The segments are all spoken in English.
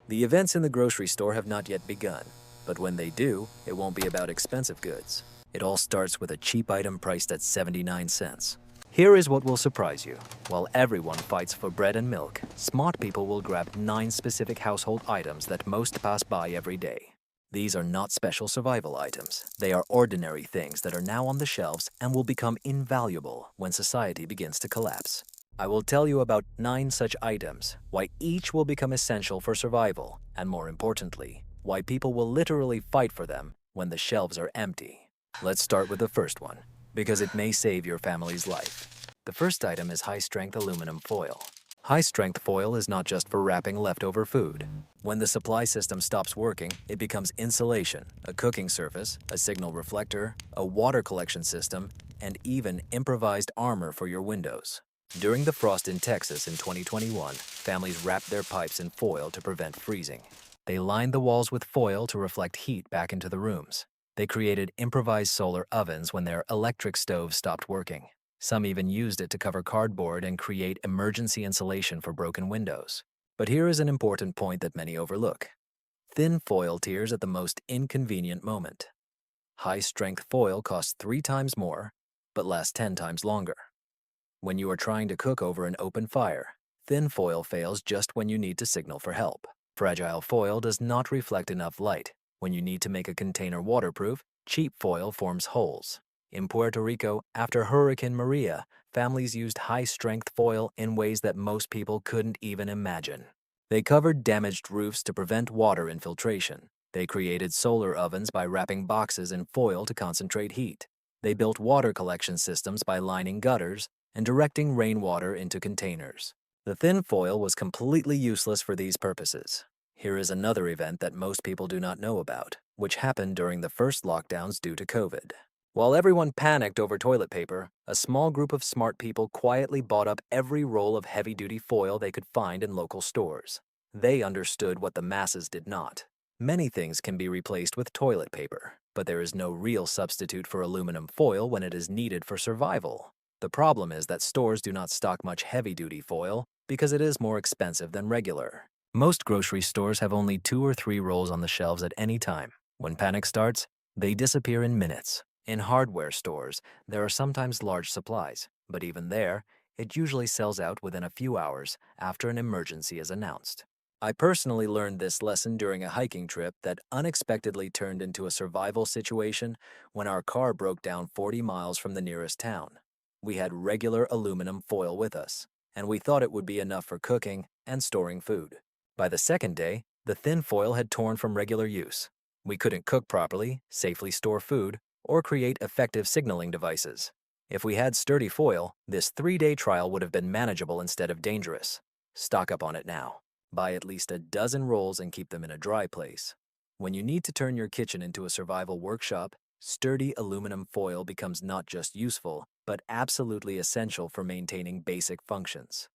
The events in the grocery store have not yet begun, but when they do, it won't be about expensive goods. It all starts with a cheap item priced at 79 cents. Here is what will surprise you. While everyone fights for bread and milk, smart people will grab 9 specific household items that most pass by every day. These are not special survival items. They are ordinary things that are now on the shelves and will become invaluable when society begins to collapse. I will tell you about 9 such items, why each will become essential for survival, and more importantly, why people will literally fight for them when the shelves are empty. Let's start with the first one, because it may save your family's life. The first item is high-strength aluminum foil. High-strength foil is not just for wrapping leftover food. When the supply system stops working, it becomes insulation, a cooking surface, a signal reflector, a water collection system, and even improvised armor for your windows. During the frost in Texas in 2021, families wrapped their pipes in foil to prevent freezing. They lined the walls with foil to reflect heat back into the rooms. They created improvised solar ovens when their electric stoves stopped working. Some even used it to cover cardboard and create emergency insulation for broken windows. But here is an important point that many overlook. Thin foil tears at the most inconvenient moment. High-strength foil costs 3 times more, but lasts 10 times longer. When you are trying to cook over an open fire, thin foil fails just when you need to signal for help. Fragile foil does not reflect enough light. When you need to make a container waterproof, cheap foil forms holes. In Puerto Rico, after Hurricane Maria, families used high-strength foil in ways that most people couldn't even imagine. They covered damaged roofs to prevent water infiltration. They created solar ovens by wrapping boxes in foil to concentrate heat. They built water collection systems by lining gutters and directing rainwater into containers. The thin foil was completely useless for these purposes. Here is another event that most people do not know about, which happened during the first lockdowns due to COVID. While everyone panicked over toilet paper, a small group of smart people quietly bought up every roll of heavy-duty foil they could find in local stores. They understood what the masses did not. Many things can be replaced with toilet paper, but there is no real substitute for aluminum foil when it is needed for survival. The problem is that stores do not stock much heavy-duty foil because it is more expensive than regular. Most grocery stores have only 2 or 3 rolls on the shelves at any time. When panic starts, they disappear in minutes. In hardware stores, there are sometimes large supplies, but even there, it usually sells out within a few hours after an emergency is announced. I personally learned this lesson during a hiking trip that unexpectedly turned into a survival situation when our car broke down 40 miles from the nearest town. We had regular aluminum foil with us, and we thought it would be enough for cooking and storing food. By the second day, the thin foil had torn from regular use. We couldn't cook properly, safely store food, or create effective signaling devices. If we had sturdy foil, this 3-day trial would have been manageable instead of dangerous. Stock up on it now. Buy at least a dozen rolls and keep them in a dry place. When you need to turn your kitchen into a survival workshop, sturdy aluminum foil becomes not just useful, but absolutely essential for maintaining basic functions.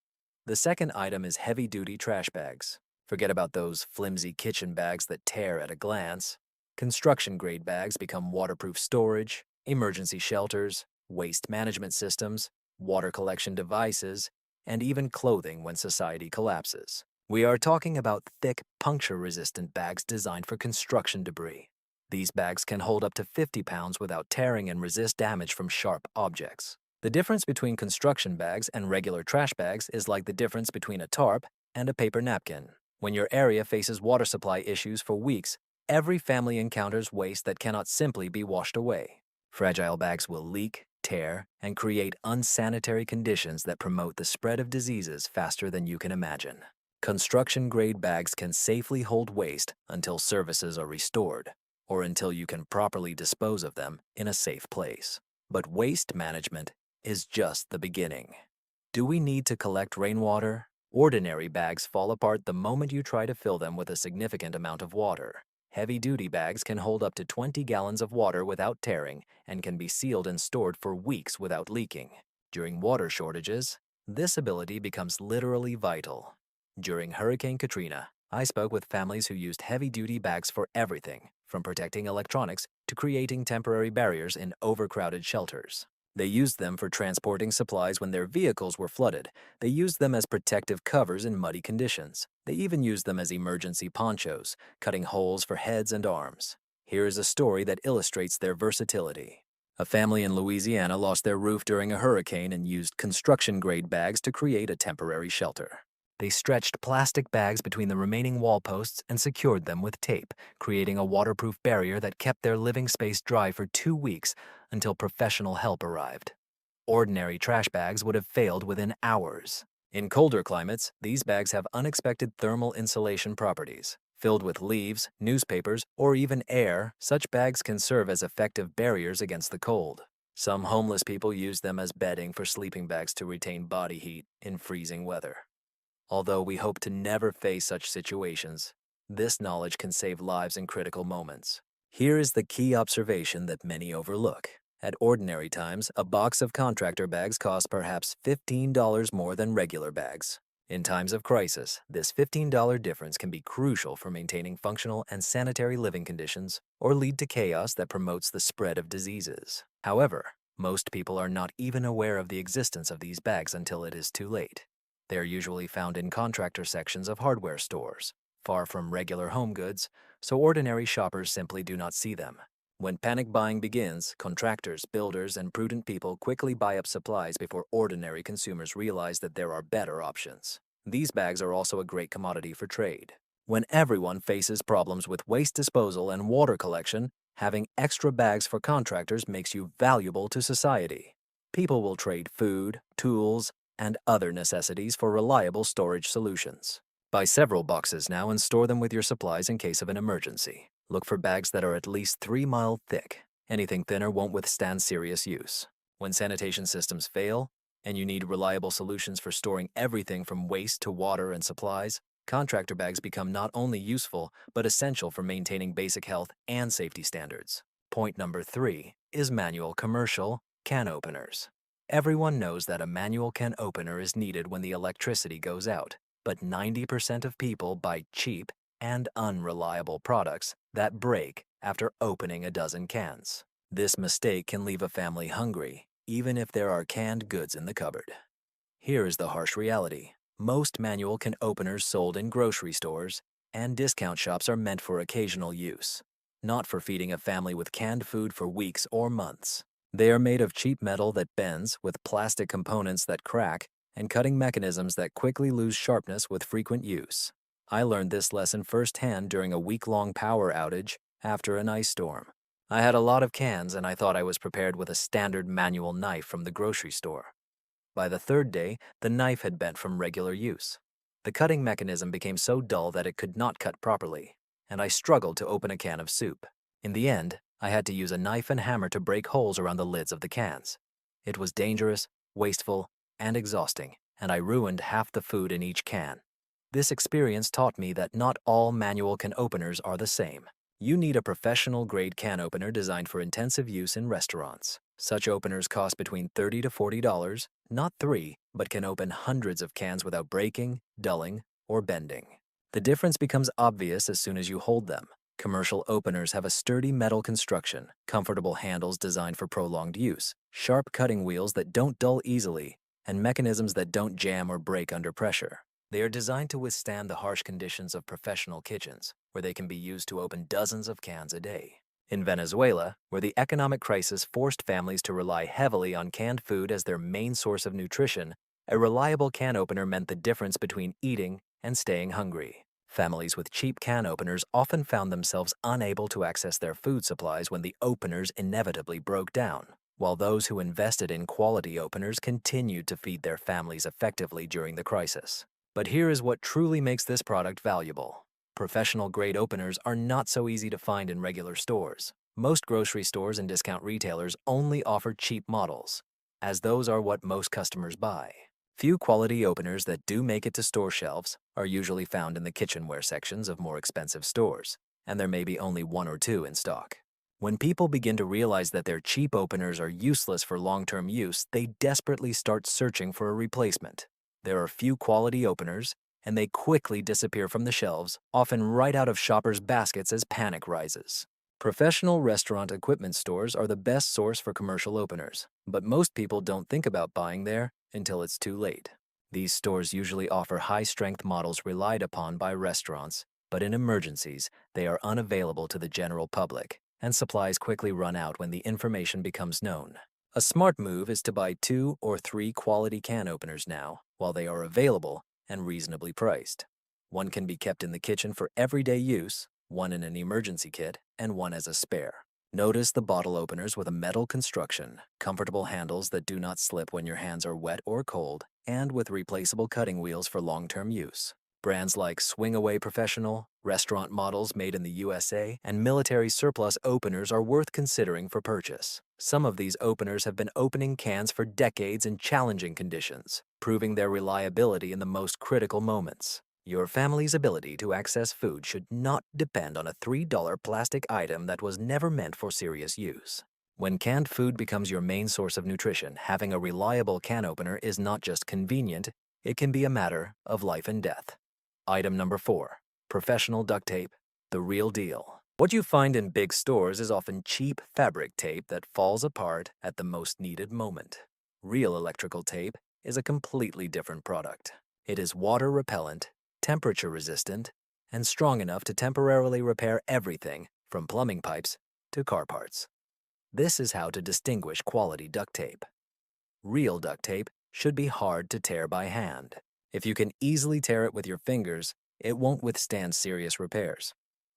The second item is heavy-duty trash bags. Forget about those flimsy kitchen bags that tear at a glance. Construction-grade bags become waterproof storage, emergency shelters, waste management systems, water collection devices, and even clothing when society collapses. We are talking about thick, puncture-resistant bags designed for construction debris. These bags can hold up to 50 pounds without tearing and resist damage from sharp objects. The difference between construction bags and regular trash bags is like the difference between a tarp and a paper napkin. When your area faces water supply issues for weeks, every family encounters waste that cannot simply be washed away. Fragile bags will leak, tear, and create unsanitary conditions that promote the spread of diseases faster than you can imagine. Construction-grade bags can safely hold waste until services are restored, or until you can properly dispose of them in a safe place. But waste management is just the beginning. Do we need to collect rainwater? Ordinary bags fall apart the moment you try to fill them with a significant amount of water. Heavy-duty bags can hold up to 20 gallons of water without tearing and can be sealed and stored for weeks without leaking. During water shortages, this ability becomes literally vital. During Hurricane Katrina, I spoke with families who used heavy-duty bags for everything, from protecting electronics to creating temporary barriers in overcrowded shelters. They used them for transporting supplies when their vehicles were flooded. They used them as protective covers in muddy conditions. They even used them as emergency ponchos, cutting holes for heads and arms. Here is a story that illustrates their versatility. A family in Louisiana lost their roof during a hurricane and used construction-grade bags to create a temporary shelter. They stretched plastic bags between the remaining wall posts and secured them with tape, creating a waterproof barrier that kept their living space dry for 2 weeks until professional help arrived. Ordinary trash bags would have failed within hours. In colder climates, these bags have unexpected thermal insulation properties. Filled with leaves, newspapers, or even air, such bags can serve as effective barriers against the cold. Some homeless people use them as bedding for sleeping bags to retain body heat in freezing weather. Although we hope to never face such situations, this knowledge can save lives in critical moments. Here is the key observation that many overlook. At ordinary times, a box of contractor bags costs perhaps $15 more than regular bags. In times of crisis, this $15 difference can be crucial for maintaining functional and sanitary living conditions or lead to chaos that promotes the spread of diseases. However, most people are not even aware of the existence of these bags until it is too late. They are usually found in contractor sections of hardware stores, far from regular home goods, so ordinary shoppers simply do not see them. When panic buying begins, contractors, builders, and prudent people quickly buy up supplies before ordinary consumers realize that there are better options. These bags are also a great commodity for trade. When everyone faces problems with waste disposal and water collection, having extra bags for contractors makes you valuable to society. People will trade food, tools, and other necessities for reliable storage solutions. Buy several boxes now and store them with your supplies in case of an emergency. Look for bags that are at least 3 miles thick. Anything thinner won't withstand serious use. When sanitation systems fail, and you need reliable solutions for storing everything from waste to water and supplies, contractor bags become not only useful, but essential for maintaining basic health and safety standards. Point number 3 is manual commercial can openers. Everyone knows that a manual can opener is needed when the electricity goes out, but 90% of people buy cheap and unreliable products that break after opening a dozen cans. This mistake can leave a family hungry, even if there are canned goods in the cupboard. Here is the harsh reality. Most manual can openers sold in grocery stores and discount shops are meant for occasional use, not for feeding a family with canned food for weeks or months. They are made of cheap metal that bends, with plastic components that crack, and cutting mechanisms that quickly lose sharpness with frequent use. I learned this lesson firsthand during a week-long power outage after an ice storm. I had a lot of cans and I thought I was prepared with a standard manual knife from the grocery store. By the third day, the knife had bent from regular use. The cutting mechanism became so dull that it could not cut properly, and I struggled to open a can of soup. In the end, I had to use a knife and hammer to break holes around the lids of the cans. It was dangerous, wasteful, and exhausting, and I ruined half the food in each can. This experience taught me that not all manual can openers are the same. You need a professional-grade can opener designed for intensive use in restaurants. Such openers cost between $30 to $40, not $3, but can open hundreds of cans without breaking, dulling, or bending. The difference becomes obvious as soon as you hold them. Commercial openers have a sturdy metal construction, comfortable handles designed for prolonged use, sharp cutting wheels that don't dull easily, and mechanisms that don't jam or break under pressure. They are designed to withstand the harsh conditions of professional kitchens, where they can be used to open dozens of cans a day. In Venezuela, where the economic crisis forced families to rely heavily on canned food as their main source of nutrition, a reliable can opener meant the difference between eating and staying hungry. Families with cheap can openers often found themselves unable to access their food supplies when the openers inevitably broke down, while those who invested in quality openers continued to feed their families effectively during the crisis. But here is what truly makes this product valuable. Professional-grade openers are not so easy to find in regular stores. Most grocery stores and discount retailers only offer cheap models, as those are what most customers buy. Few quality openers that do make it to store shelves are usually found in the kitchenware sections of more expensive stores, and there may be only 1 or 2 in stock. When people begin to realize that their cheap openers are useless for long-term use, they desperately start searching for a replacement. There are few quality openers, and they quickly disappear from the shelves, often right out of shoppers' baskets as panic rises. Professional restaurant equipment stores are the best source for commercial openers, but most people don't think about buying there until it's too late. These stores usually offer high-strength models relied upon by restaurants, but in emergencies, they are unavailable to the general public, and supplies quickly run out when the information becomes known. A smart move is to buy 2 or 3 quality can openers now, while they are available and reasonably priced. One can be kept in the kitchen for everyday use, one in an emergency kit, and one as a spare. Notice the bottle openers with a metal construction, comfortable handles that do not slip when your hands are wet or cold, and with replaceable cutting wheels for long-term use. Brands like Swing Away Professional, restaurant models made in the USA, and military surplus openers are worth considering for purchase. Some of these openers have been opening cans for decades in challenging conditions, proving their reliability in the most critical moments. Your family's ability to access food should not depend on a $3 plastic item that was never meant for serious use. When canned food becomes your main source of nutrition, having a reliable can opener is not just convenient, it can be a matter of life and death. Item number 4. Professional duct tape, the real deal. What you find in big stores is often cheap fabric tape that falls apart at the most needed moment. Real electrical tape is a completely different product. It is water repellent, temperature resistant, and strong enough to temporarily repair everything from plumbing pipes to car parts. This is how to distinguish quality duct tape. Real duct tape should be hard to tear by hand. If you can easily tear it with your fingers, it won't withstand serious repairs.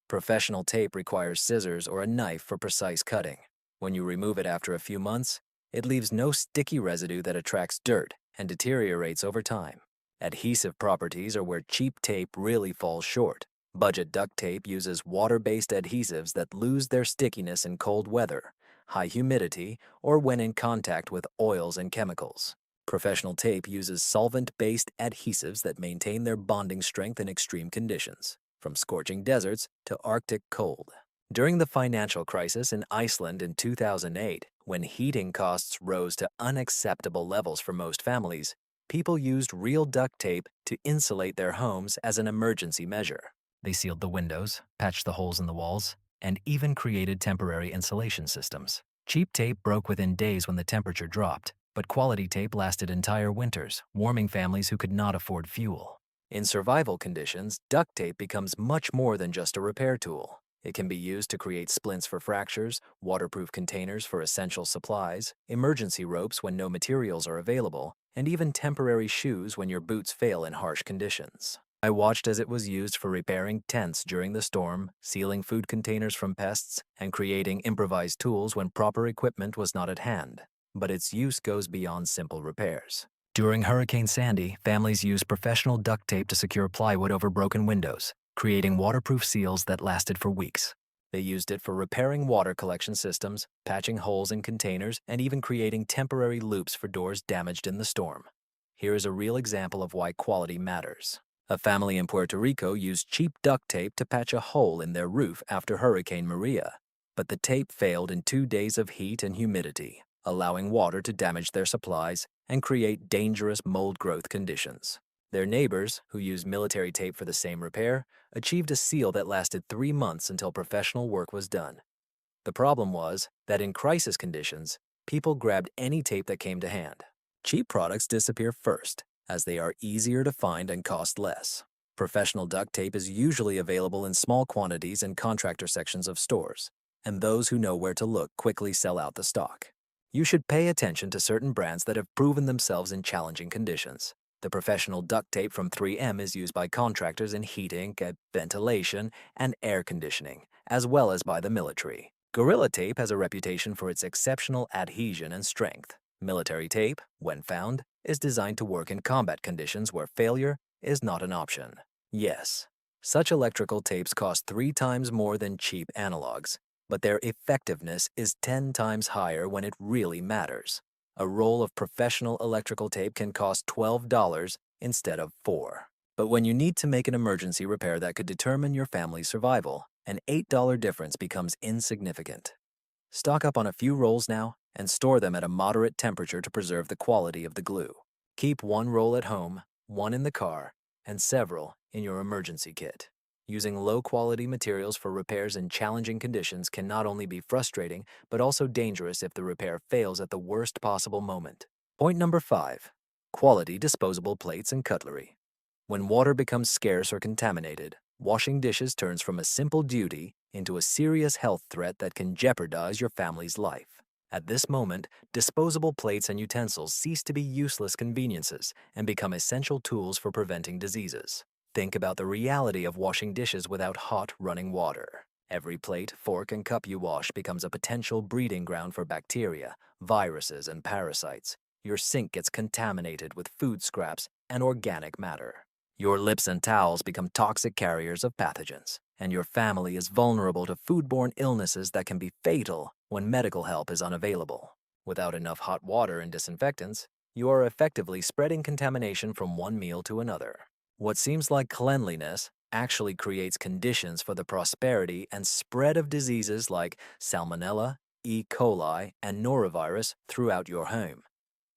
Professional tape requires scissors or a knife for precise cutting. When you remove it after a few months, it leaves no sticky residue that attracts dirt and deteriorates over time. Adhesive properties are where cheap tape really falls short. Budget duct tape uses water-based adhesives that lose their stickiness in cold weather, high humidity, or when in contact with oils and chemicals. Professional tape uses solvent-based adhesives that maintain their bonding strength in extreme conditions, from scorching deserts to Arctic cold. During the financial crisis in Iceland in 2008, when heating costs rose to unacceptable levels for most families, people used real duct tape to insulate their homes as an emergency measure. They sealed the windows, patched the holes in the walls, and even created temporary insulation systems. Cheap tape broke within days when the temperature dropped, but quality tape lasted entire winters, warming families who could not afford fuel. In survival conditions, duct tape becomes much more than just a repair tool. It can be used to create splints for fractures, waterproof containers for essential supplies, emergency ropes when no materials are available, and even temporary shoes when your boots fail in harsh conditions. I watched as it was used for repairing tents during the storm, sealing food containers from pests, and creating improvised tools when proper equipment was not at hand. But its use goes beyond simple repairs. During Hurricane Sandy, families used professional duct tape to secure plywood over broken windows, creating waterproof seals that lasted for weeks. They used it for repairing water collection systems, patching holes in containers, and even creating temporary loops for doors damaged in the storm. Here is a real example of why quality matters. A family in Puerto Rico used cheap duct tape to patch a hole in their roof after Hurricane Maria, but the tape failed in 2 days of heat and humidity, allowing water to damage their supplies and create dangerous mold growth conditions. Their neighbors, who used military tape for the same repair, achieved a seal that lasted 3 months until professional work was done. The problem was that in crisis conditions, people grabbed any tape that came to hand. Cheap products disappear first, as they are easier to find and cost less. Professional duct tape is usually available in small quantities in contractor sections of stores, and those who know where to look quickly sell out the stock. You should pay attention to certain brands that have proven themselves in challenging conditions. The professional duct tape from 3M is used by contractors in heating, ventilation, and air conditioning, as well as by the military. Gorilla Tape has a reputation for its exceptional adhesion and strength. Military tape, when found, is designed to work in combat conditions where failure is not an option. Yes, such electrical tapes cost 3 times more than cheap analogs, but their effectiveness is 10 times higher when it really matters. A roll of professional electrical tape can cost $12 instead of $4. But when you need to make an emergency repair that could determine your family's survival, an $8 difference becomes insignificant. Stock up on a few rolls now and store them at a moderate temperature to preserve the quality of the glue. Keep 1 roll at home, 1 in the car, and several in your emergency kit. Using low-quality materials for repairs in challenging conditions can not only be frustrating, but also dangerous if the repair fails at the worst possible moment. Point number 5. Quality disposable plates and cutlery. When water becomes scarce or contaminated, washing dishes turns from a simple duty into a serious health threat that can jeopardize your family's life. At this moment, disposable plates and utensils cease to be useless conveniences and become essential tools for preventing diseases. Think about the reality of washing dishes without hot, running water. Every plate, fork, and cup you wash becomes a potential breeding ground for bacteria, viruses, and parasites. Your sink gets contaminated with food scraps and organic matter. Your lips and towels become toxic carriers of pathogens, and your family is vulnerable to foodborne illnesses that can be fatal when medical help is unavailable. Without enough hot water and disinfectants, you are effectively spreading contamination from one meal to another. What seems like cleanliness actually creates conditions for the prosperity and spread of diseases like Salmonella, E. coli, and norovirus throughout your home.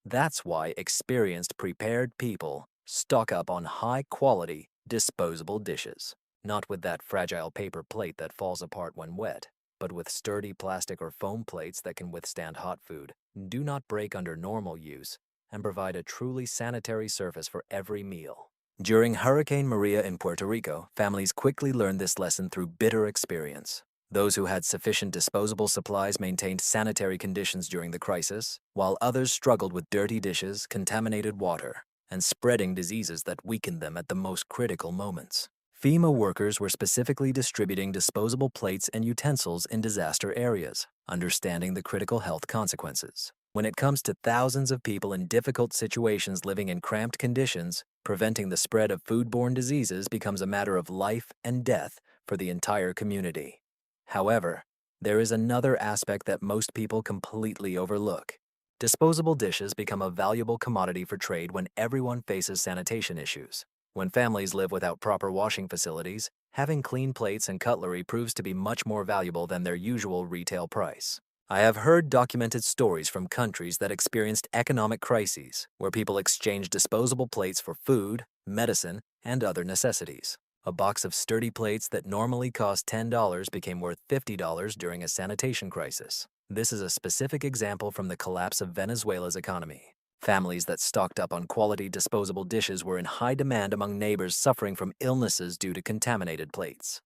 That's why experienced, prepared people stock up on high-quality, disposable dishes. Not with that fragile paper plate that falls apart when wet, but with sturdy plastic or foam plates that can withstand hot food, do not break under normal use, and provide a truly sanitary surface for every meal. During Hurricane Maria in Puerto Rico, families quickly learned this lesson through bitter experience. Those who had sufficient disposable supplies maintained sanitary conditions during the crisis, while others struggled with dirty dishes, contaminated water, and spreading diseases that weakened them at the most critical moments. FEMA workers were specifically distributing disposable plates and utensils in disaster areas, understanding the critical health consequences. When it comes to thousands of people in difficult situations living in cramped conditions, preventing the spread of foodborne diseases becomes a matter of life and death for the entire community. However, there is another aspect that most people completely overlook. Disposable dishes become a valuable commodity for trade when everyone faces sanitation issues. When families live without proper washing facilities, having clean plates and cutlery proves to be much more valuable than their usual retail price. I have heard documented stories from countries that experienced economic crises, where people exchanged disposable plates for food, medicine, and other necessities. A box of sturdy plates that normally cost $10 became worth $50 during a sanitation crisis. This is a specific example from the collapse of Venezuela's economy. Families that stocked up on quality disposable dishes were in high demand among neighbors suffering from illnesses due to contaminated plates.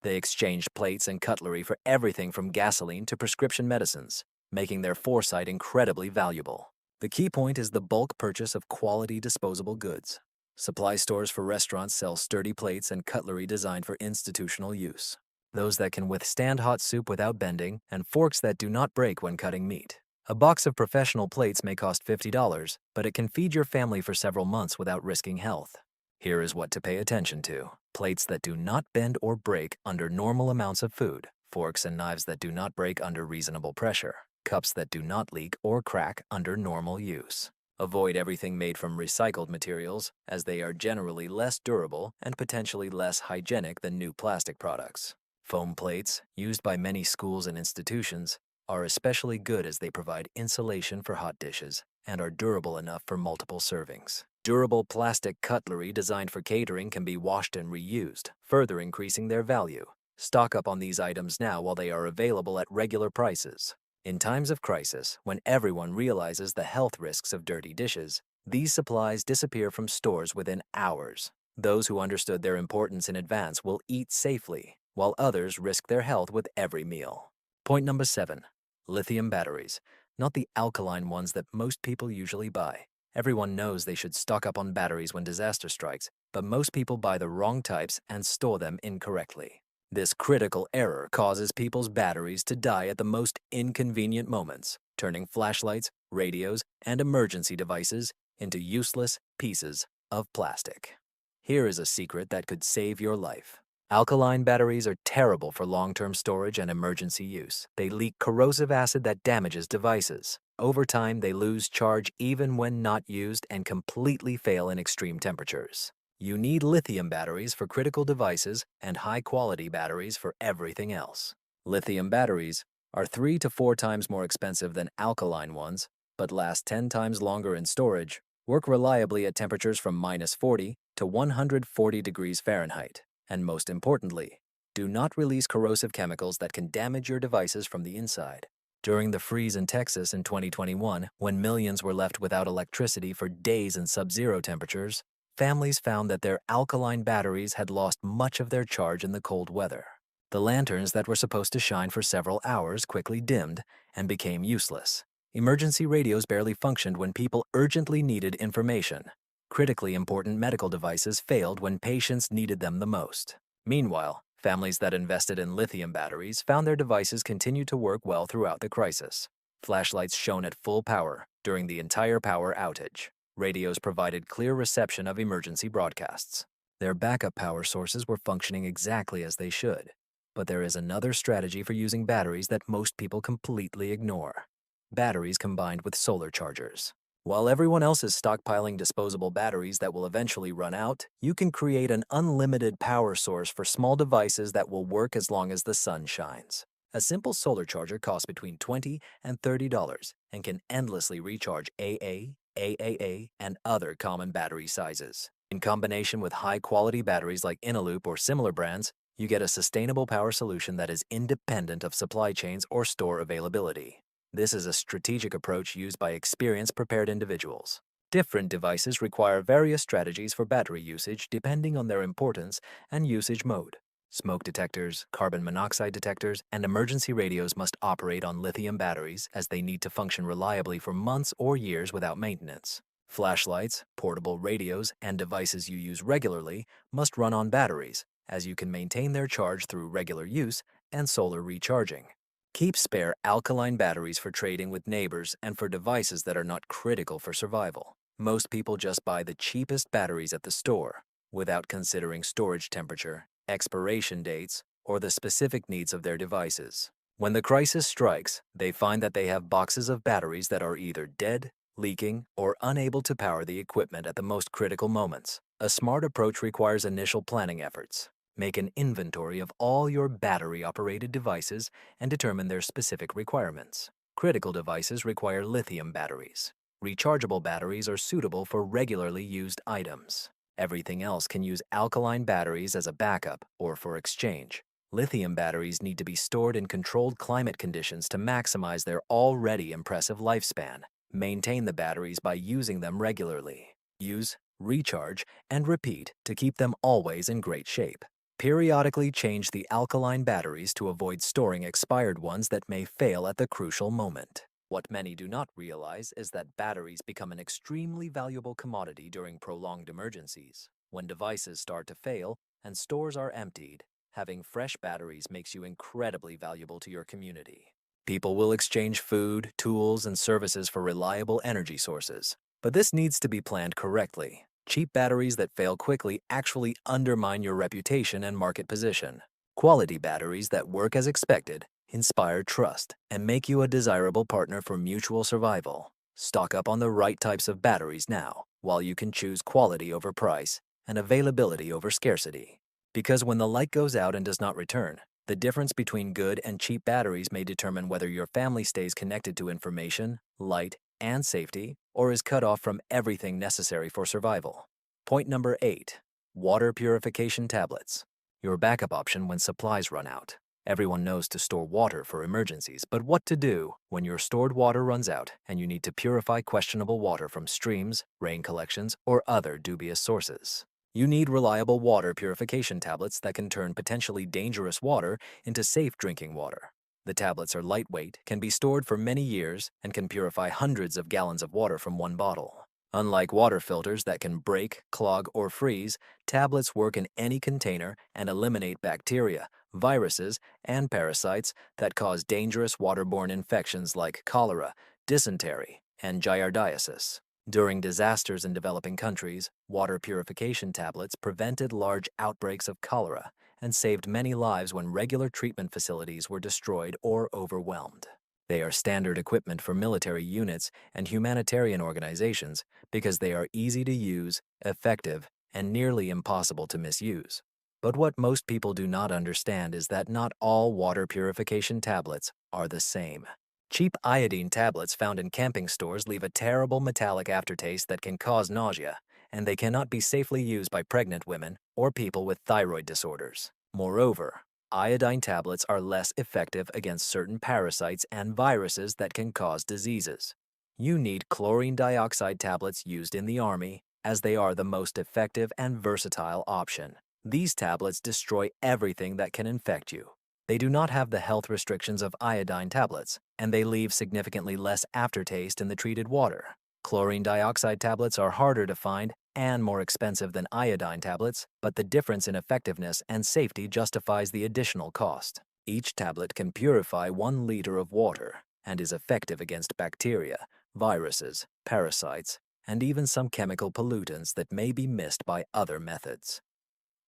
They exchanged plates and cutlery for everything from gasoline to prescription medicines, making their foresight incredibly valuable. The key point is the bulk purchase of quality disposable goods. Supply stores for restaurants sell sturdy plates and cutlery designed for institutional use. Those that can withstand hot soup without bending, and forks that do not break when cutting meat. A box of professional plates may cost $50, but it can feed your family for several months without risking health. Here is what to pay attention to. Plates that do not bend or break under normal amounts of food. Forks and knives that do not break under reasonable pressure. Cups that do not leak or crack under normal use. Avoid everything made from recycled materials, as they are generally less durable and potentially less hygienic than new plastic products. Foam plates, used by many schools and institutions, are especially good as they provide insulation for hot dishes and are durable enough for multiple servings. Durable plastic cutlery designed for catering can be washed and reused, further increasing their value. Stock up on these items now while they are available at regular prices. In times of crisis, when everyone realizes the health risks of dirty dishes, these supplies disappear from stores within hours. Those who understood their importance in advance will eat safely, while others risk their health with every meal. Point number 7. Lithium batteries, not the alkaline ones that most people usually buy. Everyone knows they should stock up on batteries when disaster strikes, but most people buy the wrong types and store them incorrectly. This critical error causes people's batteries to die at the most inconvenient moments, turning flashlights, radios, and emergency devices into useless pieces of plastic. Here is a secret that could save your life. Alkaline batteries are terrible for long-term storage and emergency use. They leak corrosive acid that damages devices. Over time, they lose charge even when not used and completely fail in extreme temperatures. You need lithium batteries for critical devices and high-quality batteries for everything else. Lithium batteries are 3 to 4 times more expensive than alkaline ones, but last 10 times longer in storage, work reliably at temperatures from -40 to 140 degrees Fahrenheit, And most importantly, do not release corrosive chemicals that can damage your devices from the inside. During the freeze in Texas in 2021, when millions were left without electricity for days in sub-zero temperatures, families found that their alkaline batteries had lost much of their charge in the cold weather. The lanterns that were supposed to shine for several hours quickly dimmed and became useless. Emergency radios barely functioned when people urgently needed information. Critically important medical devices failed when patients needed them the most. Meanwhile, families that invested in lithium batteries found their devices continued to work well throughout the crisis. Flashlights shone at full power during the entire power outage. Radios provided clear reception of emergency broadcasts. Their backup power sources were functioning exactly as they should. But there is another strategy for using batteries that most people completely ignore. Batteries combined with solar chargers. While everyone else is stockpiling disposable batteries that will eventually run out, you can create an unlimited power source for small devices that will work as long as the sun shines. A simple solar charger costs between $20 and $30 and can endlessly recharge AA, AAA, and other common battery sizes. In combination with high-quality batteries like Inaloop or similar brands, you get a sustainable power solution that is independent of supply chains or store availability. This is a strategic approach used by experienced, prepared individuals. Different devices require various strategies for battery usage depending on their importance and usage mode. Smoke detectors, carbon monoxide detectors, and emergency radios must operate on lithium batteries as they need to function reliably for months or years without maintenance. Flashlights, portable radios, and devices you use regularly must run on batteries, as you can maintain their charge through regular use and solar recharging. Keep spare alkaline batteries for trading with neighbors and for devices that are not critical for survival. Most people just buy the cheapest batteries at the store, without considering storage temperature, expiration dates, or the specific needs of their devices. When the crisis strikes, they find that they have boxes of batteries that are either dead, leaking, or unable to power the equipment at the most critical moments. A smart approach requires initial planning efforts. Make an inventory of all your battery-operated devices and determine their specific requirements. Critical devices require lithium batteries. Rechargeable batteries are suitable for regularly used items. Everything else can use alkaline batteries as a backup or for exchange. Lithium batteries need to be stored in controlled climate conditions to maximize their already impressive lifespan. Maintain the batteries by using them regularly. Use, recharge, and repeat to keep them always in great shape. Periodically change the alkaline batteries to avoid storing expired ones that may fail at the crucial moment. What many do not realize is that batteries become an extremely valuable commodity during prolonged emergencies. When devices start to fail and stores are emptied, having fresh batteries makes you incredibly valuable to your community. People will exchange food, tools, and services for reliable energy sources, but this needs to be planned correctly. Cheap batteries that fail quickly actually undermine your reputation and market position. Quality batteries that work as expected inspire trust and make you a desirable partner for mutual survival. Stock up on the right types of batteries now, while you can choose quality over price and availability over scarcity. Because when the light goes out and does not return, the difference between good and cheap batteries may determine whether your family stays connected to information, light, and safety, or is cut off from everything necessary for survival. Point number 8. Water purification tablets. Your backup option when supplies run out. Everyone knows to store water for emergencies, but what to do when your stored water runs out and you need to purify questionable water from streams, rain collections, or other dubious sources? You need reliable water purification tablets that can turn potentially dangerous water into safe drinking water. The tablets are lightweight, can be stored for many years, and can purify hundreds of gallons of water from one bottle. Unlike water filters that can break, clog, or freeze, tablets work in any container and eliminate bacteria, viruses, and parasites that cause dangerous waterborne infections like cholera, dysentery, and giardiasis. During disasters in developing countries, water purification tablets prevented large outbreaks of cholera and saved many lives when regular treatment facilities were destroyed or overwhelmed. They are standard equipment for military units and humanitarian organizations because they are easy to use, effective, and nearly impossible to misuse. But what most people do not understand is that not all water purification tablets are the same. Cheap iodine tablets found in camping stores leave a terrible metallic aftertaste that can cause nausea, and they cannot be safely used by pregnant women or people with thyroid disorders. Moreover, iodine tablets are less effective against certain parasites and viruses that can cause diseases. You need chlorine dioxide tablets used in the Army, as they are the most effective and versatile option. These tablets destroy everything that can infect you. They do not have the health restrictions of iodine tablets, and they leave significantly less aftertaste in the treated water. Chlorine dioxide tablets are harder to find and more expensive than iodine tablets, but the difference in effectiveness and safety justifies the additional cost. Each tablet can purify 1 liter of water and is effective against bacteria, viruses, parasites, and even some chemical pollutants that may be missed by other methods.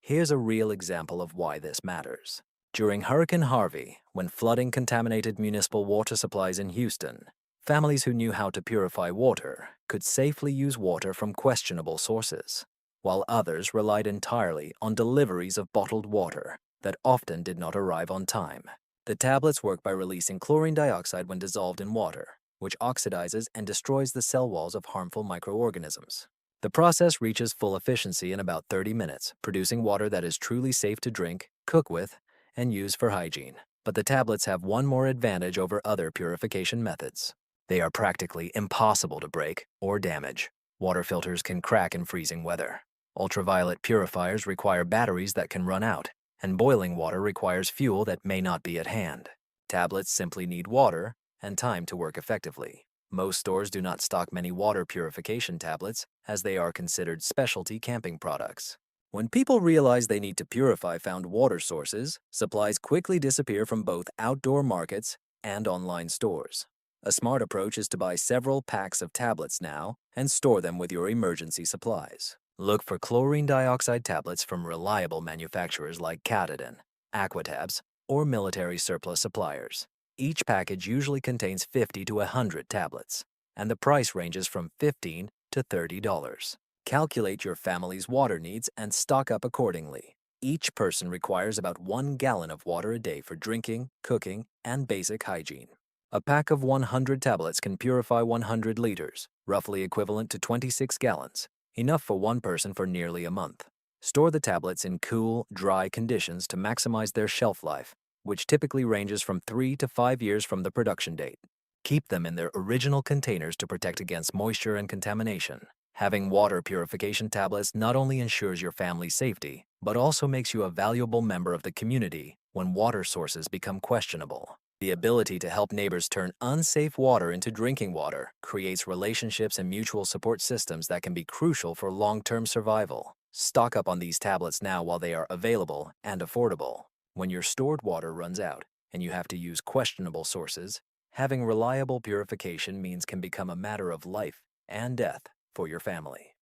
Here's a real example of why this matters. During Hurricane Harvey, when flooding contaminated municipal water supplies in Houston, families who knew how to purify water could safely use water from questionable sources, while others relied entirely on deliveries of bottled water that often did not arrive on time. The tablets work by releasing chlorine dioxide when dissolved in water, which oxidizes and destroys the cell walls of harmful microorganisms. The process reaches full efficiency in about 30 minutes, producing water that is truly safe to drink, cook with, and use for hygiene. But the tablets have one more advantage over other purification methods. They are practically impossible to break or damage. Water filters can crack in freezing weather. Ultraviolet purifiers require batteries that can run out, and boiling water requires fuel that may not be at hand. Tablets simply need water and time to work effectively. Most stores do not stock many water purification tablets, as they are considered specialty camping products. When people realize they need to purify found water sources, supplies quickly disappear from both outdoor markets and online stores. A smart approach is to buy several packs of tablets now and store them with your emergency supplies. Look for chlorine dioxide tablets from reliable manufacturers like Katadyn, Aquatabs, or military surplus suppliers. Each package usually contains 50 to 100 tablets, and the price ranges from $15 to $30. Calculate your family's water needs and stock up accordingly. Each person requires about 1 gallon of water a day for drinking, cooking, and basic hygiene. A pack of 100 tablets can purify 100 liters, roughly equivalent to 26 gallons, enough for one person for nearly a month. Store the tablets in cool, dry conditions to maximize their shelf life, which typically ranges from 3 to 5 years from the production date. Keep them in their original containers to protect against moisture and contamination. Having water purification tablets not only ensures your family's safety, but also makes you a valuable member of the community when water sources become questionable. The ability to help neighbors turn unsafe water into drinking water creates relationships and mutual support systems that can be crucial for long-term survival. Stock up on these tablets now while they are available and affordable. When your stored water runs out and you have to use questionable sources, having reliable purification means can become a matter of life and death for your family.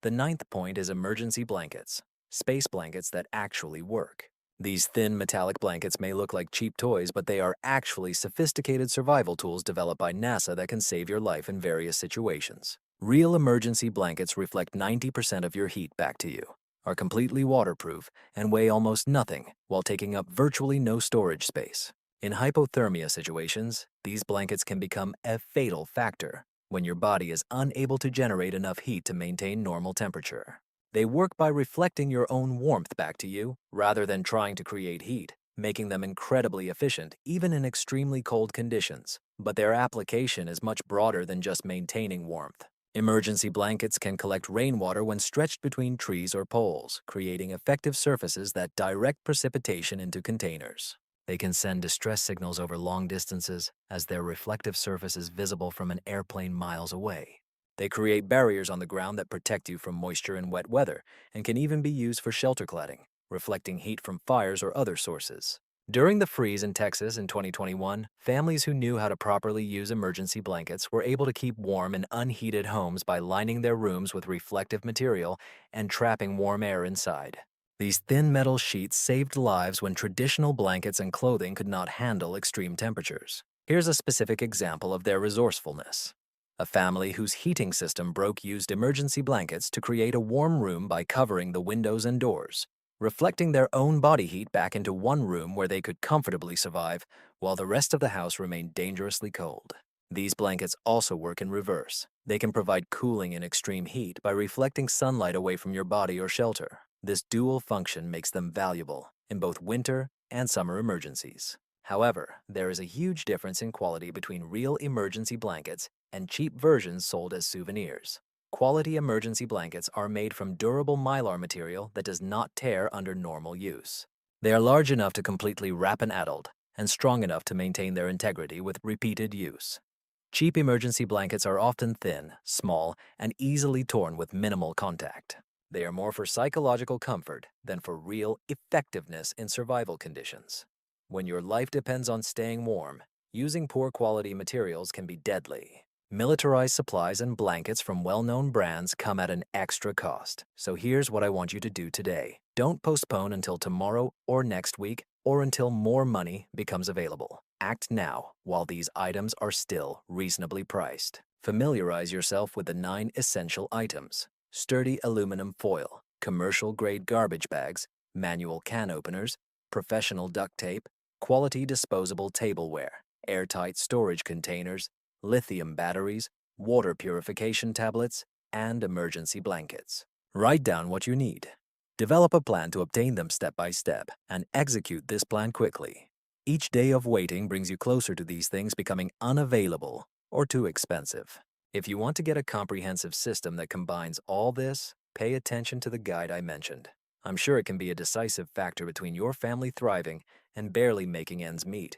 The 9th point is emergency blankets, space blankets that actually work. These thin metallic blankets may look like cheap toys, but they are actually sophisticated survival tools developed by NASA that can save your life in various situations. Real emergency blankets reflect 90% of your heat back to you, are completely waterproof, and weigh almost nothing while taking up virtually no storage space. In hypothermia situations, these blankets can become a fatal factor when your body is unable to generate enough heat to maintain normal temperature. They work by reflecting your own warmth back to you rather than trying to create heat, making them incredibly efficient even in extremely cold conditions. But their application is much broader than just maintaining warmth. Emergency blankets can collect rainwater when stretched between trees or poles, creating effective surfaces that direct precipitation into containers. They can send distress signals over long distances as their reflective surface is visible from an airplane miles away. They create barriers on the ground that protect you from moisture and wet weather and can even be used for shelter cladding, reflecting heat from fires or other sources. During the freeze in Texas in 2021, families who knew how to properly use emergency blankets were able to keep warm in unheated homes by lining their rooms with reflective material and trapping warm air inside. These thin metal sheets saved lives when traditional blankets and clothing could not handle extreme temperatures. Here's a specific example of their resourcefulness. A family whose heating system broke used emergency blankets to create a warm room by covering the windows and doors, reflecting their own body heat back into one room where they could comfortably survive while the rest of the house remained dangerously cold. These blankets also work in reverse. They can provide cooling in extreme heat by reflecting sunlight away from your body or shelter. This dual function makes them valuable in both winter and summer emergencies. However, there is a huge difference in quality between real emergency blankets and cheap versions sold as souvenirs. Quality emergency blankets are made from durable mylar material that does not tear under normal use. They are large enough to completely wrap an adult and strong enough to maintain their integrity with repeated use. Cheap emergency blankets are often thin, small, and easily torn with minimal contact. They are more for psychological comfort than for real effectiveness in survival conditions. When your life depends on staying warm, using poor quality materials can be deadly. Militarized supplies and blankets from well-known brands come at an extra cost. So here's what I want you to do today. Don't postpone until tomorrow or next week or until more money becomes available. Act now while these items are still reasonably priced. Familiarize yourself with the 9 essential items: sturdy aluminum foil, commercial-grade garbage bags, manual can openers, professional duct tape, quality disposable tableware, airtight storage containers, lithium batteries, water purification tablets, and emergency blankets. Write down what you need. Develop a plan to obtain them step by step, and execute this plan quickly. Each day of waiting brings you closer to these things becoming unavailable or too expensive. If you want to get a comprehensive system that combines all this, pay attention to the guide I mentioned. I'm sure it can be a decisive factor between your family thriving and barely making ends meet.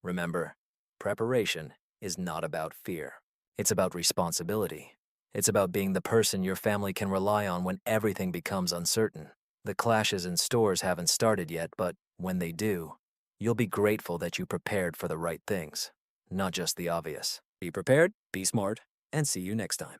Remember, preparation is not about fear. It's about responsibility. It's about being the person your family can rely on when everything becomes uncertain. The clashes in stores haven't started yet, but when they do, you'll be grateful that you prepared for the right things, not just the obvious. Be prepared, be smart, and see you next time.